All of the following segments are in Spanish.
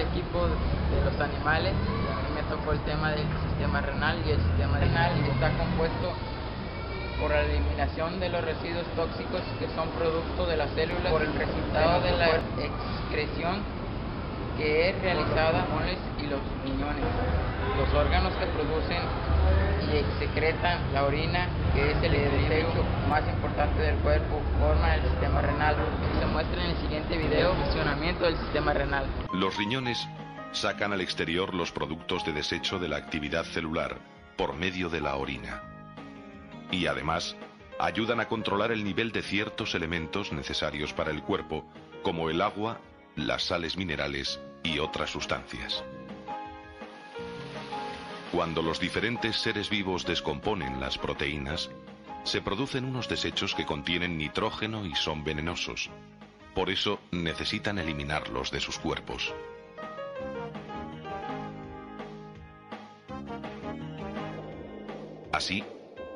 el equipo de los animales, y a mí me tocó el tema del sistema renal, y el sistema renal está compuesto por la eliminación de los residuos tóxicos que son producto de las células, por el resultado de la excreción que es realizada por los pulmones y los riñones, los órganos que producen y secretan la orina, que es el desecho más importante del cuerpo, forman el sistema renal. Se muestra en el siguiente video el funcionamiento del sistema renal. Los riñones sacan al exterior los productos de desecho de la actividad celular por medio de la orina. Y además, ayudan a controlar el nivel de ciertos elementos necesarios para el cuerpo, como el agua, las sales minerales y otras sustancias. Cuando los diferentes seres vivos descomponen las proteínas, se producen unos desechos que contienen nitrógeno y son venenosos. Por eso necesitan eliminarlos de sus cuerpos. Así,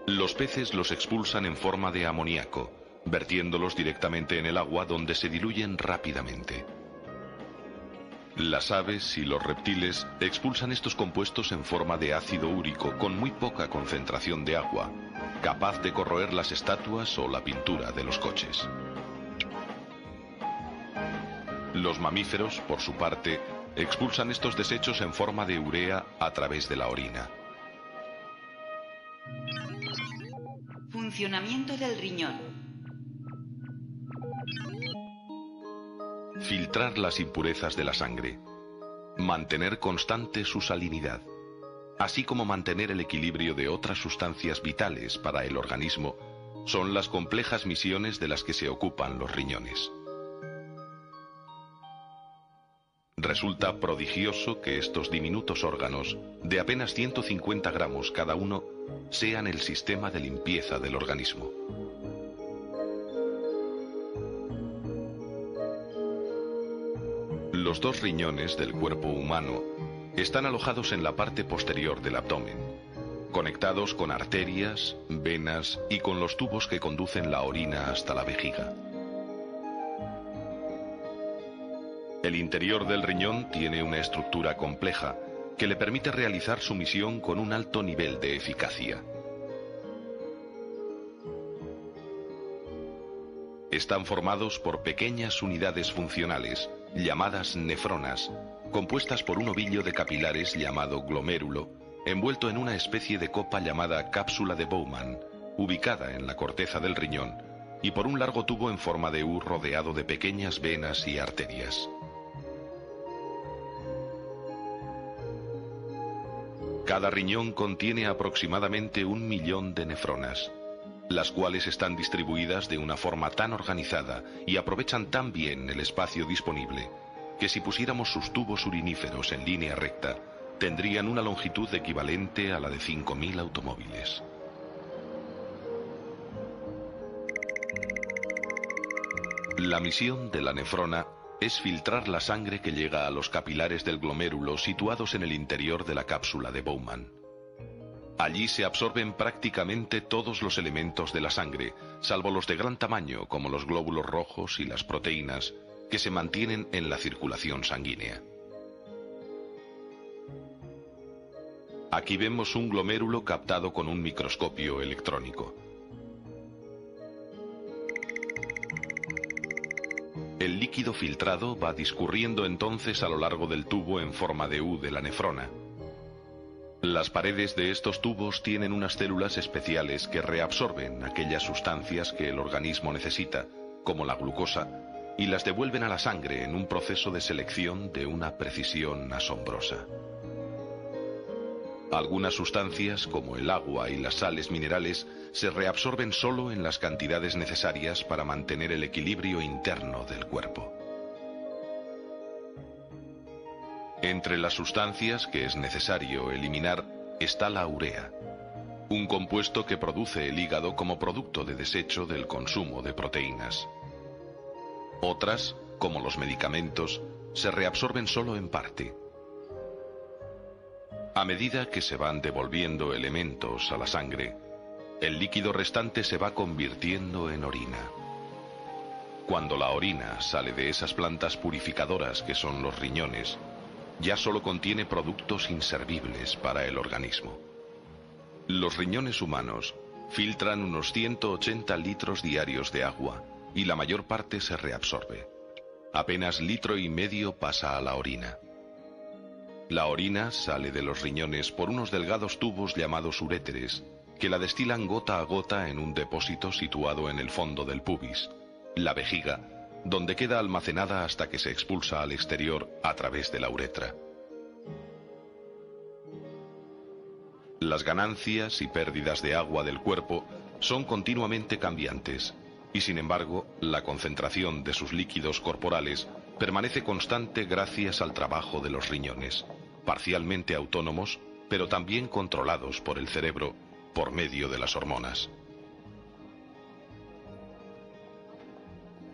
los peces los expulsan en forma de amoníaco, vertiéndolos directamente en el agua, donde se diluyen rápidamente. Las aves y los reptiles expulsan estos compuestos en forma de ácido úrico con muy poca concentración de agua, capaz de corroer las estatuas o la pintura de los coches. Los mamíferos, por su parte, expulsan estos desechos en forma de urea a través de la orina. Funcionamiento del riñón. Filtrar las impurezas de la sangre. Mantener constante su salinidad, así como mantener el equilibrio de otras sustancias vitales para el organismo, son las complejas misiones de las que se ocupan los riñones. Resulta prodigioso que estos diminutos órganos, de apenas 150 gramos cada uno, sean el sistema de limpieza del organismo. Los dos riñones del cuerpo humano están alojados en la parte posterior del abdomen, conectados con arterias, venas y con los tubos que conducen la orina hasta la vejiga. El interior del riñón tiene una estructura compleja que le permite realizar su misión con un alto nivel de eficacia. Están formados por pequeñas unidades funcionales, llamadas nefronas, compuestas por un ovillo de capilares llamado glomérulo, envuelto en una especie de copa llamada cápsula de Bowman, ubicada en la corteza del riñón, y por un largo tubo en forma de U rodeado de pequeñas venas y arterias. Cada riñón contiene aproximadamente 1 millón de nefronas, las cuales están distribuidas de una forma tan organizada y aprovechan tan bien el espacio disponible, que si pusiéramos sus tubos uriníferos en línea recta, tendrían una longitud equivalente a la de 5.000 automóviles. La misión de la nefrona es filtrar la sangre que llega a los capilares del glomérulo situados en el interior de la cápsula de Bowman. Allí se absorben prácticamente todos los elementos de la sangre, salvo los de gran tamaño como los glóbulos rojos y las proteínas, que se mantienen en la circulación sanguínea. Aquí vemos un glomérulo captado con un microscopio electrónico. El líquido filtrado va discurriendo entonces a lo largo del tubo en forma de U de la nefrona. Las paredes de estos tubos tienen unas células especiales que reabsorben aquellas sustancias que el organismo necesita, como la glucosa, y las devuelven a la sangre en un proceso de selección de una precisión asombrosa. Algunas sustancias, como el agua y las sales minerales, se reabsorben solo en las cantidades necesarias para mantener el equilibrio interno del cuerpo. Entre las sustancias que es necesario eliminar está la urea, un compuesto que produce el hígado como producto de desecho del consumo de proteínas. Otras, como los medicamentos, se reabsorben solo en parte. A medida que se van devolviendo elementos a la sangre, el líquido restante se va convirtiendo en orina. Cuando la orina sale de esas plantas purificadoras que son los riñones, ya solo contiene productos inservibles para el organismo. Los riñones humanos filtran unos 180 litros diarios de agua y la mayor parte se reabsorbe. Apenas 1,5 litros pasa a la orina. La orina sale de los riñones por unos delgados tubos llamados uréteres, que la destilan gota a gota en un depósito situado en el fondo del pubis, la vejiga, donde queda almacenada hasta que se expulsa al exterior a través de la uretra. Las ganancias y pérdidas de agua del cuerpo son continuamente cambiantes, y sin embargo, la concentración de sus líquidos corporales permanece constante gracias al trabajo de los riñones, parcialmente autónomos, pero también controlados por el cerebro por medio de las hormonas.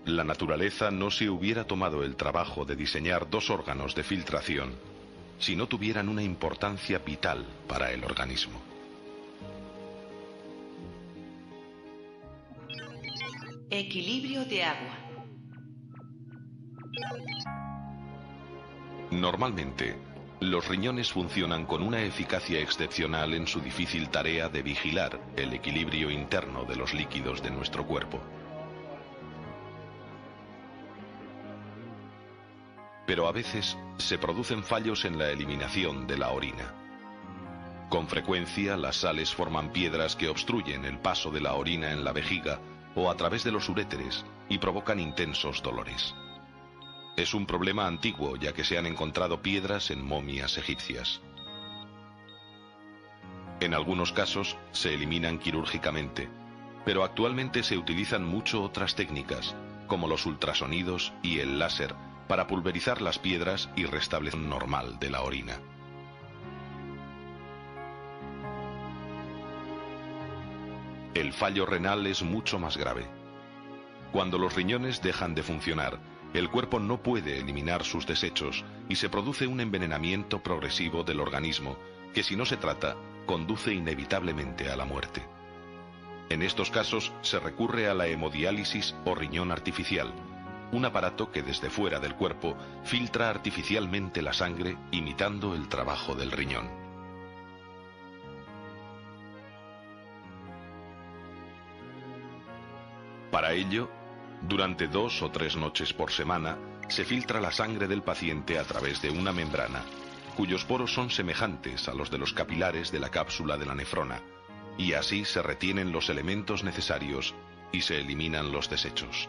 La naturaleza no se hubiera tomado el trabajo de diseñar 2 órganos de filtración si no tuvieran una importancia vital para el organismo. Equilibrio de agua. Normalmente, los riñones funcionan con una eficacia excepcional en su difícil tarea de vigilar el equilibrio interno de los líquidos de nuestro cuerpo. Pero a veces se producen fallos en la eliminación de la orina. Con frecuencia, las sales forman piedras que obstruyen el paso de la orina en la vejiga o a través de los uréteres y provocan intensos dolores. Es un problema antiguo, ya que se han encontrado piedras en momias egipcias. En algunos casos se eliminan quirúrgicamente, pero actualmente se utilizan mucho otras técnicas, como los ultrasonidos y el láser, para pulverizar las piedras y restablecer normal de la orina. El fallo renal es mucho más grave. Cuando los riñones dejan de funcionar, el cuerpo no puede eliminar sus desechos y se produce un envenenamiento progresivo del organismo que, si no se trata, conduce inevitablemente a la muerte. En estos casos se recurre a la hemodiálisis o riñón artificial, un aparato que desde fuera del cuerpo filtra artificialmente la sangre imitando el trabajo del riñón. Para ello, durante 2 o 3 noches por semana, se filtra la sangre del paciente a través de una membrana, cuyos poros son semejantes a los de los capilares de la cápsula de la nefrona, y así se retienen los elementos necesarios y se eliminan los desechos.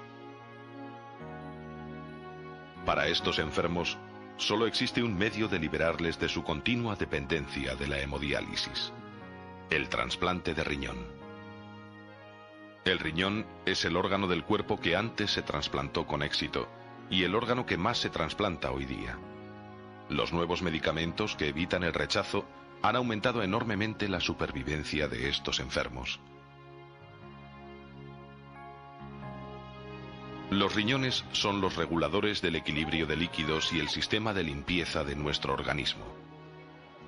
Para estos enfermos, solo existe un medio de liberarles de su continua dependencia de la hemodiálisis: el trasplante de riñón. El riñón es el órgano del cuerpo que antes se trasplantó con éxito y el órgano que más se trasplanta hoy día. Los nuevos medicamentos que evitan el rechazo han aumentado enormemente la supervivencia de estos enfermos. Los riñones son los reguladores del equilibrio de líquidos y el sistema de limpieza de nuestro organismo.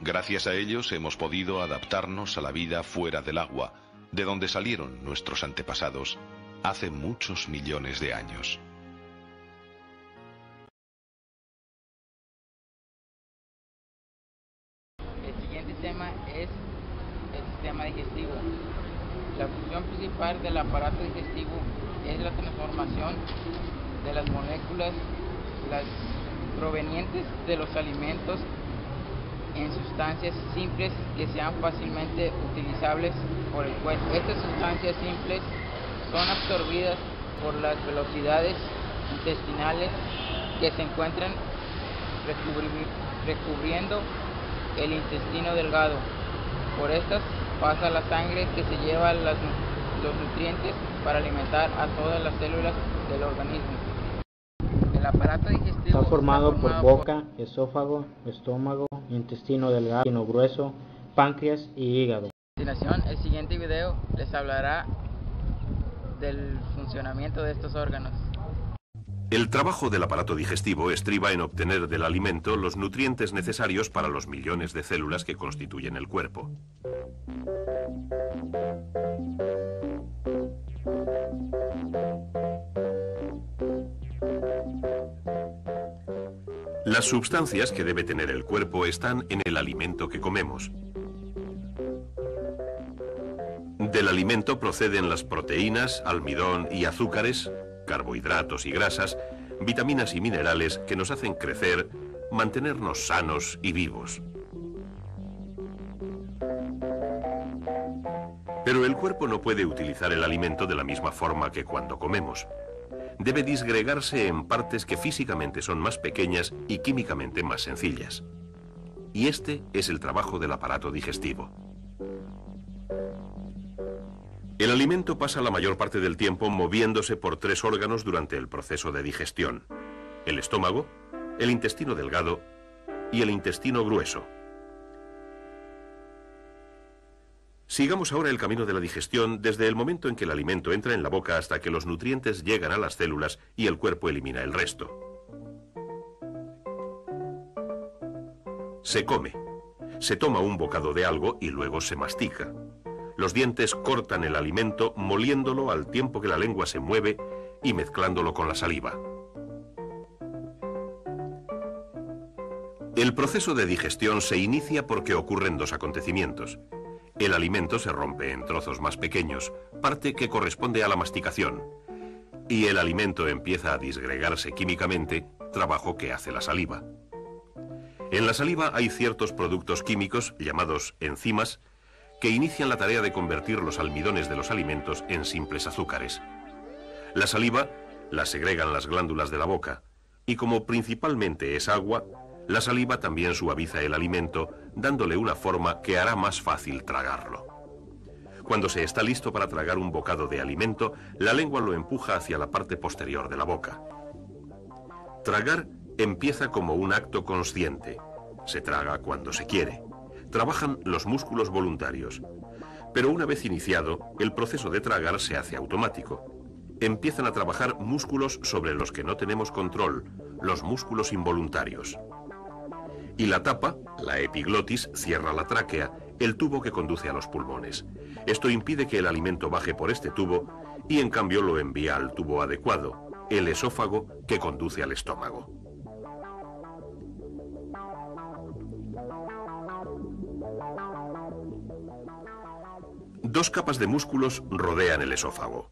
Gracias a ellos hemos podido adaptarnos a la vida fuera del agua, de donde salieron nuestros antepasados hace muchos millones de años. El siguiente tema es el sistema digestivo. La función principal del aparato digestivo es la transformación de las moléculas provenientes de los alimentos en sustancias simples que sean fácilmente utilizables por el cuerpo. Estas sustancias simples son absorbidas por las velocidades intestinales que se encuentran recubriendo el intestino delgado. Por estas pasa la sangre que se lleva los nutrientes para alimentar a todas las células del organismo. El aparato digestivo está formado por boca, esófago, estómago, intestino delgado, intestino grueso, páncreas y hígado. A continuación, el siguiente video les hablará del funcionamiento de estos órganos. El trabajo del aparato digestivo estriba en obtener del alimento los nutrientes necesarios para los millones de células que constituyen el cuerpo. Las sustancias que debe tener el cuerpo están en el alimento que comemos. Del alimento proceden las proteínas, almidón y azúcares, carbohidratos y grasas, vitaminas y minerales que nos hacen crecer, mantenernos sanos y vivos. Pero el cuerpo no puede utilizar el alimento de la misma forma que cuando comemos. Debe disgregarse en partes que físicamente son más pequeñas y químicamente más sencillas. Y este es el trabajo del aparato digestivo. El alimento pasa la mayor parte del tiempo moviéndose por tres órganos durante el proceso de digestión: el estómago, el intestino delgado y el intestino grueso. Sigamos ahora el camino de la digestión desde el momento en que el alimento entra en la boca hasta que los nutrientes llegan a las células y el cuerpo elimina el resto. Se come. Se toma un bocado de algo y luego se mastica. Los dientes cortan el alimento moliéndolo al tiempo que la lengua se mueve y mezclándolo con la saliva. El proceso de digestión se inicia porque ocurren dos acontecimientos. El alimento se rompe en trozos más pequeños, parte que corresponde a la masticación, y el alimento empieza a disgregarse químicamente, trabajo que hace la saliva. En la saliva hay ciertos productos químicos, llamados enzimas, que inician la tarea de convertir los almidones de los alimentos en simples azúcares. La saliva la segregan las glándulas de la boca, y como principalmente es agua, la saliva también suaviza el alimento, dándole una forma que hará más fácil tragarlo. Cuando se está listo para tragar un bocado de alimento, la lengua lo empuja hacia la parte posterior de la boca. Tragar empieza como un acto consciente. Se traga cuando se quiere. Trabajan los músculos voluntarios. Pero una vez iniciado, el proceso de tragar se hace automático. Empiezan a trabajar músculos sobre los que no tenemos control, los músculos involuntarios. Y la tapa, la epiglotis, cierra la tráquea, el tubo que conduce a los pulmones. Esto impide que el alimento baje por este tubo y en cambio lo envía al tubo adecuado, el esófago, que conduce al estómago. Dos capas de músculos rodean el esófago.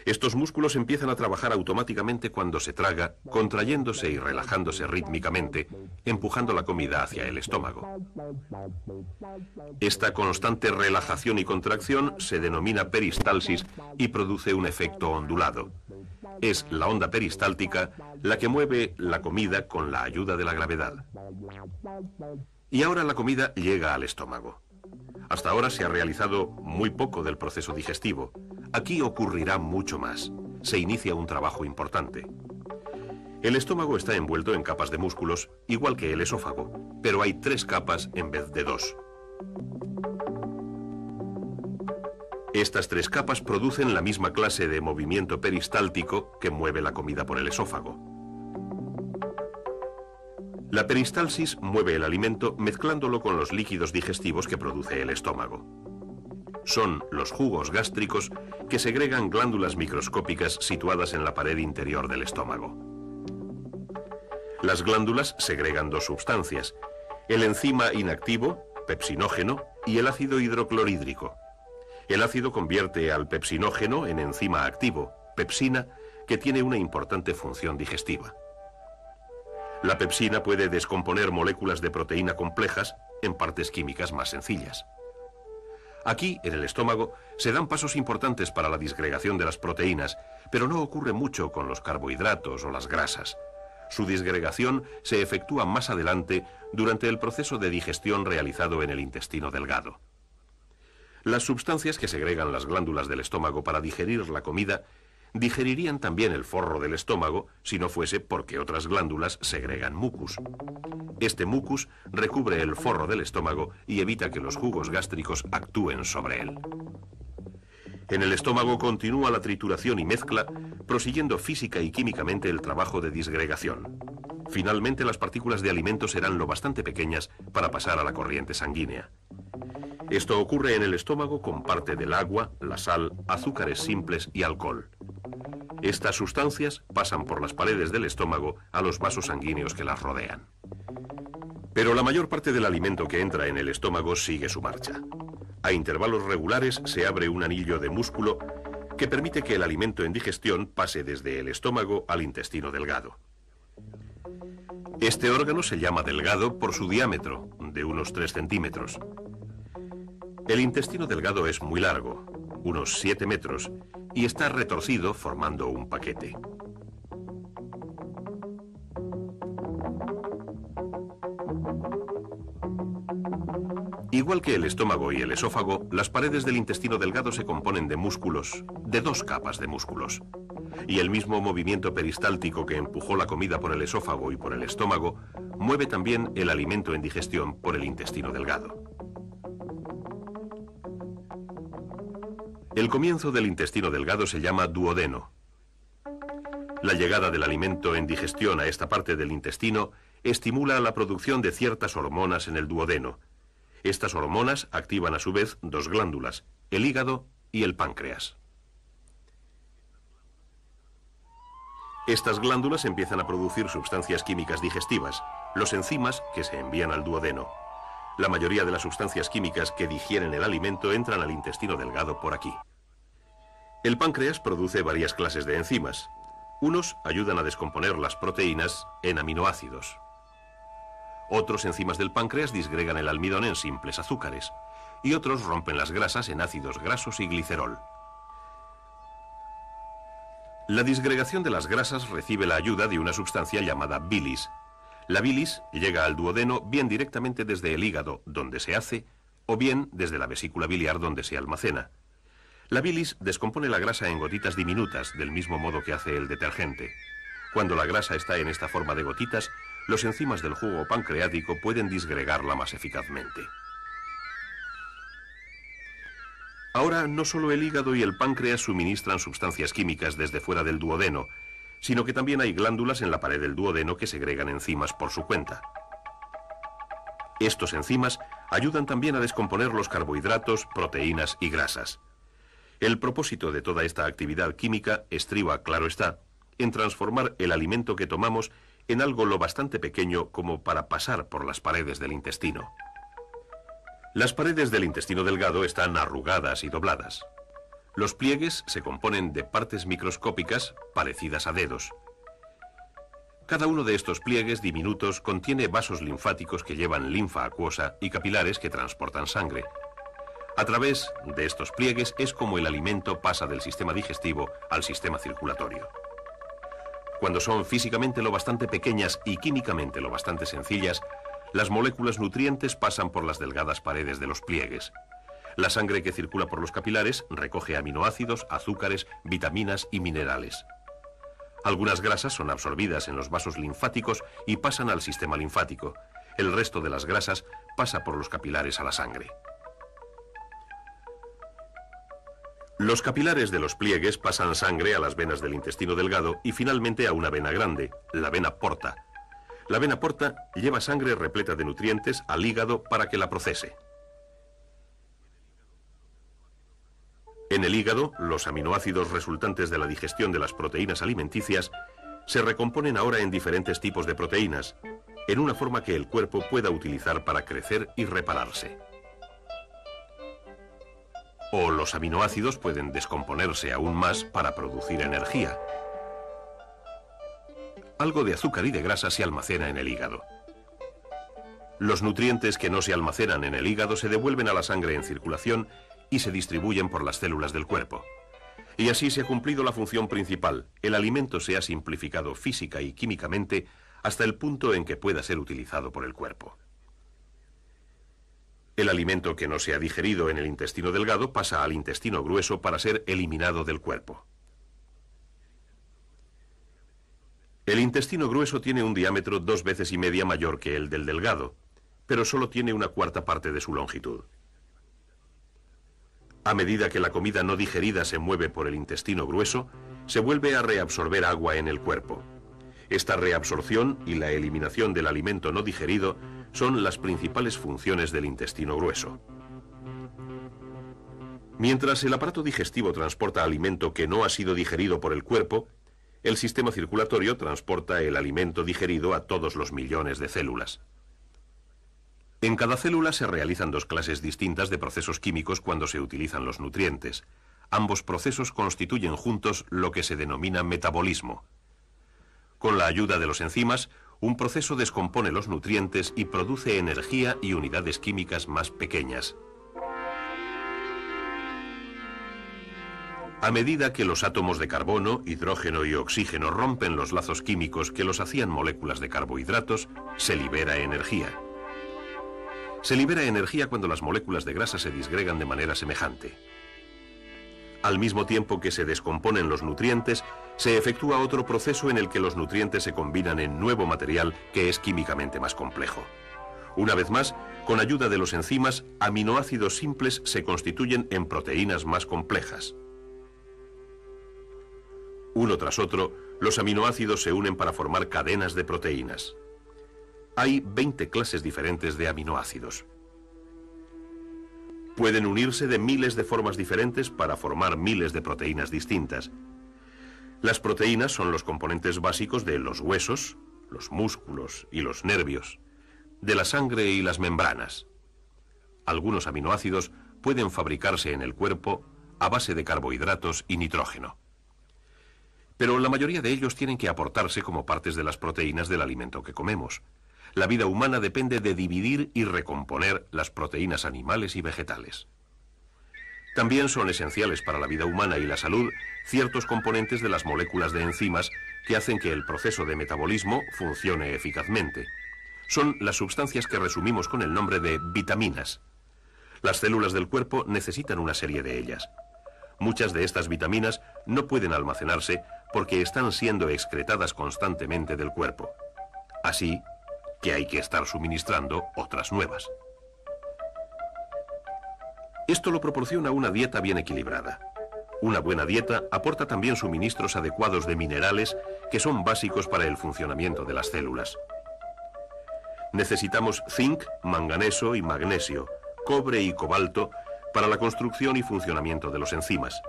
Estos músculos empiezan a trabajar automáticamente cuando se traga, contrayéndose y relajándose rítmicamente, empujando la comida hacia el estómago. Esta constante relajación y contracción se denomina peristalsis y produce un efecto ondulado. Es la onda peristáltica la que mueve la comida con la ayuda de la gravedad. Y ahora la comida llega al estómago. Hasta ahora se ha realizado muy poco del proceso digestivo. Aquí ocurrirá mucho más. Se inicia un trabajo importante. El estómago está envuelto en capas de músculos, igual que el esófago, pero hay 3 capas en vez de 2. Estas 3 capas producen la misma clase de movimiento peristáltico que mueve la comida por el esófago. La peristalsis mueve el alimento mezclándolo con los líquidos digestivos que produce el estómago. Son los jugos gástricos que segregan glándulas microscópicas situadas en la pared interior del estómago. Las glándulas segregan 2 sustancias, el enzima inactivo, pepsinógeno, y el ácido hidroclorhídrico. El ácido convierte al pepsinógeno en enzima activo, pepsina, que tiene una importante función digestiva. La pepsina puede descomponer moléculas de proteína complejas en partes químicas más sencillas. Aquí, en el estómago, se dan pasos importantes para la disgregación de las proteínas, pero no ocurre mucho con los carbohidratos o las grasas. Su disgregación se efectúa más adelante durante el proceso de digestión realizado en el intestino delgado. Las sustancias que segregan las glándulas del estómago para digerir la comida digerirían también el forro del estómago si no fuese porque otras glándulas segregan mucus. Este mucus recubre el forro del estómago y evita que los jugos gástricos actúen sobre él. En el estómago continúa la trituración y mezcla, prosiguiendo física y químicamente el trabajo de disgregación. Finalmente, las partículas de alimento serán lo bastante pequeñas para pasar a la corriente sanguínea. Esto ocurre en el estómago con parte del agua, la sal, azúcares simples y alcohol. Estas sustancias pasan por las paredes del estómago a los vasos sanguíneos que las rodean. Pero la mayor parte del alimento que entra en el estómago sigue su marcha. A intervalos regulares se abre un anillo de músculo que permite que el alimento en digestión pase desde el estómago al intestino delgado. Este órgano se llama delgado por su diámetro, de unos 3 centímetros. El intestino delgado es muy largo, unos 7 metros, y está retorcido formando un paquete. Igual que el estómago y el esófago, las paredes del intestino delgado se componen de músculos, de 2 capas de músculos. Y el mismo movimiento peristáltico que empujó la comida por el esófago y por el estómago, mueve también el alimento en digestión por el intestino delgado. El comienzo del intestino delgado se llama duodeno. La llegada del alimento en digestión a esta parte del intestino estimula la producción de ciertas hormonas en el duodeno. Estas hormonas activan a su vez 2 glándulas, el hígado y el páncreas. Estas glándulas empiezan a producir sustancias químicas digestivas, los enzimas que se envían al duodeno. La mayoría de las sustancias químicas que digieren el alimento entran al intestino delgado por aquí. El páncreas produce varias clases de enzimas. Unos ayudan a descomponer las proteínas en aminoácidos. Otros enzimas del páncreas disgregan el almidón en simples azúcares, y otros rompen las grasas en ácidos grasos y glicerol. La disgregación de las grasas recibe la ayuda de una sustancia llamada bilis. La bilis llega al duodeno bien directamente desde el hígado, donde se hace, o bien desde la vesícula biliar, donde se almacena. La bilis descompone la grasa en gotitas diminutas, del mismo modo que hace el detergente. Cuando la grasa está en esta forma de gotitas, los enzimas del jugo pancreático pueden disgregarla más eficazmente. Ahora, no solo el hígado y el páncreas suministran sustancias químicas desde fuera del duodeno, sino que también hay glándulas en la pared del duodeno que segregan enzimas por su cuenta. Estos enzimas ayudan también a descomponer los carbohidratos, proteínas y grasas. El propósito de toda esta actividad química estriba, claro está, en transformar el alimento que tomamos en algo lo bastante pequeño como para pasar por las paredes del intestino. Las paredes del intestino delgado están arrugadas y dobladas. Los pliegues se componen de partes microscópicas parecidas a dedos. Cada uno de estos pliegues diminutos contiene vasos linfáticos que llevan linfa acuosa y capilares que transportan sangre. A través de estos pliegues es como el alimento pasa del sistema digestivo al sistema circulatorio. Cuando son físicamente lo bastante pequeñas y químicamente lo bastante sencillas, las moléculas nutrientes pasan por las delgadas paredes de los pliegues. La sangre que circula por los capilares recoge aminoácidos, azúcares, vitaminas y minerales. Algunas grasas son absorbidas en los vasos linfáticos y pasan al sistema linfático. El resto de las grasas pasa por los capilares a la sangre. Los capilares de los pliegues pasan sangre a las venas del intestino delgado y finalmente a una vena grande, la vena porta. La vena porta lleva sangre repleta de nutrientes al hígado para que la procese. En el hígado, los aminoácidos resultantes de la digestión de las proteínas alimenticias se recomponen ahora en diferentes tipos de proteínas, en una forma que el cuerpo pueda utilizar para crecer y repararse. O los aminoácidos pueden descomponerse aún más para producir energía. Algo de azúcar y de grasa se almacena en el hígado. Los nutrientes que no se almacenan en el hígado se devuelven a la sangre en circulación y se distribuyen por las células del cuerpo. Y así se ha cumplido la función principal. El alimento se ha simplificado física y químicamente hasta el punto en que pueda ser utilizado por el cuerpo. El alimento que no se ha digerido en el intestino delgado pasa al intestino grueso para ser eliminado del cuerpo. El intestino grueso tiene un diámetro 2,5 veces mayor que el del delgado, pero solo tiene 1/4 parte de su longitud. A medida que la comida no digerida se mueve por el intestino grueso, se vuelve a reabsorber agua en el cuerpo. Esta reabsorción y la eliminación del alimento no digerido son las principales funciones del intestino grueso. Mientras el aparato digestivo transporta alimento que no ha sido digerido por el cuerpo, el sistema circulatorio transporta el alimento digerido a todos los millones de células. En cada célula se realizan dos clases distintas de procesos químicos cuando se utilizan los nutrientes. Ambos procesos constituyen juntos lo que se denomina metabolismo. Con la ayuda de los enzimas, un proceso descompone los nutrientes y produce energía y unidades químicas más pequeñas. A medida que los átomos de carbono, hidrógeno y oxígeno rompen los lazos químicos que los hacían moléculas de carbohidratos, se libera energía. Se libera energía cuando las moléculas de grasa se disgregan de manera semejante. Al mismo tiempo que se descomponen los nutrientes, se efectúa otro proceso en el que los nutrientes se combinan en nuevo material que es químicamente más complejo. Una vez más, con ayuda de los enzimas, aminoácidos simples se constituyen en proteínas más complejas. Uno tras otro, los aminoácidos se unen para formar cadenas de proteínas. Hay 20 clases diferentes de aminoácidos. Pueden unirse de miles de formas diferentes para formar miles de proteínas distintas. Las proteínas son los componentes básicos de los huesos, los músculos y los nervios, de la sangre y las membranas. Algunos aminoácidos pueden fabricarse en el cuerpo a base de carbohidratos y nitrógeno. Pero la mayoría de ellos tienen que aportarse como partes de las proteínas del alimento que comemos. La vida humana depende de dividir y recomponer las proteínas animales y vegetales. También son esenciales para la vida humana y la salud ciertos componentes de las moléculas de enzimas que hacen que el proceso de metabolismo funcione eficazmente. Son las sustancias que resumimos con el nombre de vitaminas. Las células del cuerpo necesitan una serie de ellas. Muchas de estas vitaminas no pueden almacenarse porque están siendo excretadas constantemente del cuerpo. Así que hay que estar suministrando otras nuevas. Esto lo proporciona una dieta bien equilibrada. Una buena dieta aporta también suministros adecuados de minerales que son básicos para el funcionamiento de las células. Necesitamos zinc, manganeso y magnesio, cobre y cobalto para la construcción y funcionamiento de los enzimas.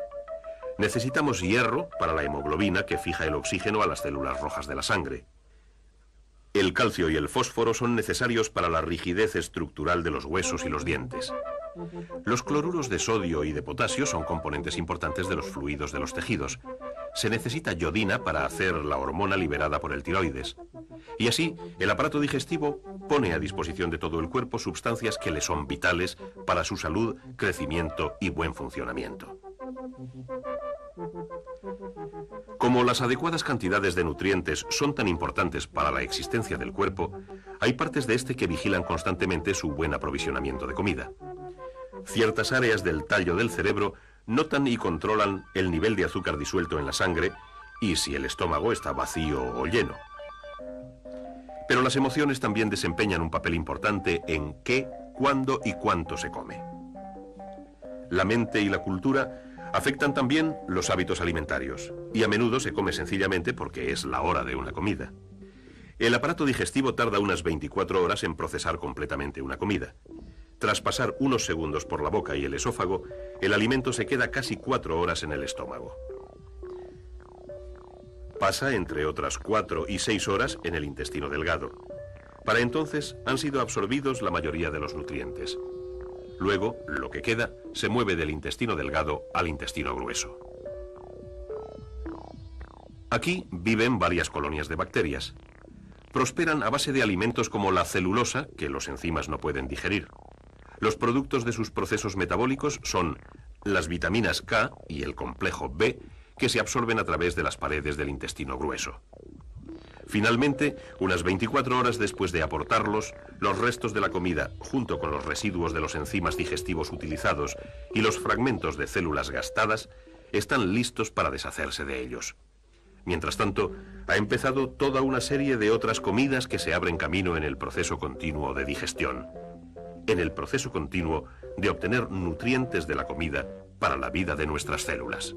Necesitamos hierro para la hemoglobina que fija el oxígeno a las células rojas de la sangre. El calcio y el fósforo son necesarios para la rigidez estructural de los huesos y los dientes. Los cloruros de sodio y de potasio son componentes importantes de los fluidos de los tejidos. Se necesita iodina para hacer la hormona liberada por el tiroides. Y así, el aparato digestivo pone a disposición de todo el cuerpo sustancias que le son vitales para su salud, crecimiento y buen funcionamiento. Como las adecuadas cantidades de nutrientes son tan importantes para la existencia del cuerpo, hay partes de este que vigilan constantemente su buen aprovisionamiento de comida. Ciertas áreas del tallo del cerebro notan y controlan el nivel de azúcar disuelto en la sangre y si el estómago está vacío o lleno. Pero las emociones también desempeñan un papel importante en qué, cuándo y cuánto se come. La mente y la cultura afectan también los hábitos alimentarios, y a menudo se come sencillamente porque es la hora de una comida. El aparato digestivo tarda unas 24 horas en procesar completamente una comida. Tras pasar unos segundos por la boca y el esófago, el alimento se queda casi 4 horas en el estómago. Pasa entre otras 4 y 6 horas en el intestino delgado. Para entonces han sido absorbidos la mayoría de los nutrientes. Luego, lo que queda se mueve del intestino delgado al intestino grueso. Aquí viven varias colonias de bacterias. Prosperan a base de alimentos como la celulosa, que los enzimas no pueden digerir. Los productos de sus procesos metabólicos son las vitaminas K y el complejo B, que se absorben a través de las paredes del intestino grueso. Finalmente, unas 24 horas después de aportarlos, los restos de la comida, junto con los residuos de los enzimas digestivos utilizados y los fragmentos de células gastadas, están listos para deshacerse de ellos. Mientras tanto, ha empezado toda una serie de otras comidas que se abren camino en el proceso continuo de digestión. En el proceso continuo de obtener nutrientes de la comida para la vida de nuestras células.